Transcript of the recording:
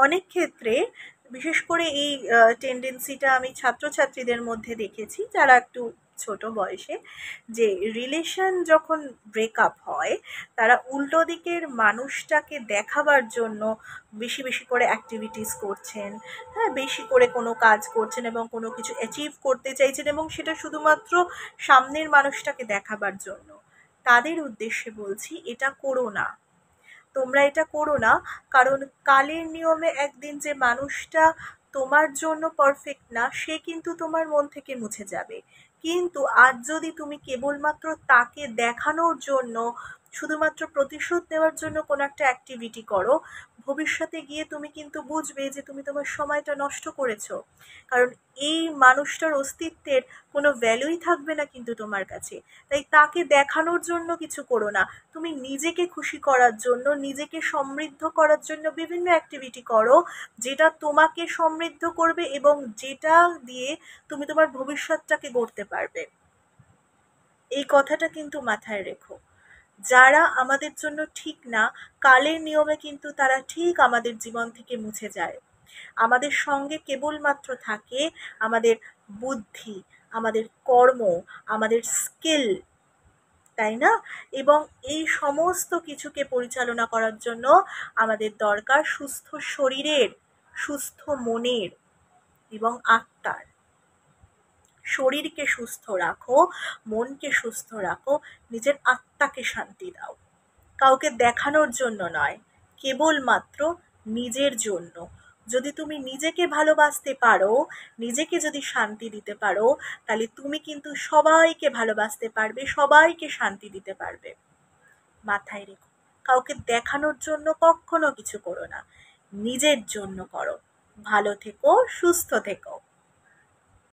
অনেক ক্ষেত্রে বিশেষ করে এই টেন্ডেন্সিটা আমি ছাত্রছাত্রীদের মধ্যে দেখেছি যারা একটু ছোট বয়সে, যে রিলেশন যখন ব্রেকআপ হয় তারা উল্টো দিকের মানুষটাকে দেখাবার জন্য বেশি বেশি করে অ্যাক্টিভিটিস করছেন, হ্যাঁ, বেশি করে কোনো কাজ করছেন এবং কোনো কিছু অ্যাচিভ করতে চাইছেন, এবং সেটা শুধুমাত্র সামনের মানুষটাকে দেখাবার জন্য। তাদের উদ্দেশ্যে বলছি, এটা করো না, তোমরা এটা করো না। কারণ কালের নিয়মে একদিন যে মানুষটা তোমার জন্য পারফেক্ট না, সে কিন্তু তোমার মন থেকে মুছে যাবে। কিন্তু আজ যদি তুমি কেবলমাত্র তাকে দেখানোর জন্য, শুধুমাত্র প্রতিশোধ নেওয়ার জন্য কোনো একটা অ্যাক্টিভিটি করো, ভবিষ্যতে গিয়ে তুমি কিন্তু বুঝবে যে তুমি তোমার সময়টা নষ্ট করেছো। কারণ এই মানুষটার অস্তিত্বের কোনো ভ্যালুই থাকবে না কিন্তু তোমার কাছে। তাই তাকে দেখানোর জন্য কিছু করো না, তুমি নিজেকে খুশি করার জন্য, নিজেকে সমৃদ্ধ করার জন্য বিভিন্ন অ্যাক্টিভিটি করো, যেটা তোমাকে সমৃদ্ধ করবে এবং যেটা দিয়ে তুমি তোমার ভবিষ্যৎটাকে গড়তে পারবে। এই কথাটা কিন্তু মাথায় রেখো। যারা আমাদের জন্য ঠিক না, কালের নিয়মে কিন্তু তারা ঠিক আমাদের জীবন থেকে মুছে যায়। আমাদের সঙ্গে কেবলমাত্র থাকে আমাদের বুদ্ধি, আমাদের কর্ম, আমাদের স্কিল, তাই না? এবং এই সমস্ত কিছুকে পরিচালনা করার জন্য আমাদের দরকার সুস্থ শরীরের, সুস্থ মনের এবং আত্মার। শরীরকে সুস্থ রাখো, মনকে সুস্থ রাখো, নিজের আত্মাকে শান্তি দাও। কাউকে দেখানোর জন্য নয়, কেবলমাত্র নিজের জন্য। যদি তুমি নিজেকে ভালোবাসতে পারো, নিজেকে যদি শান্তি দিতে পারো, তাহলে তুমি কিন্তু সবাইকে ভালোবাসতে পারবে, সবাইকে শান্তি দিতে পারবে। মাথায় রেখো, কাউকে দেখানোর জন্য কখনো কিছু করো না, নিজের জন্য করো। ভালো থেকো, সুস্থ থেকো।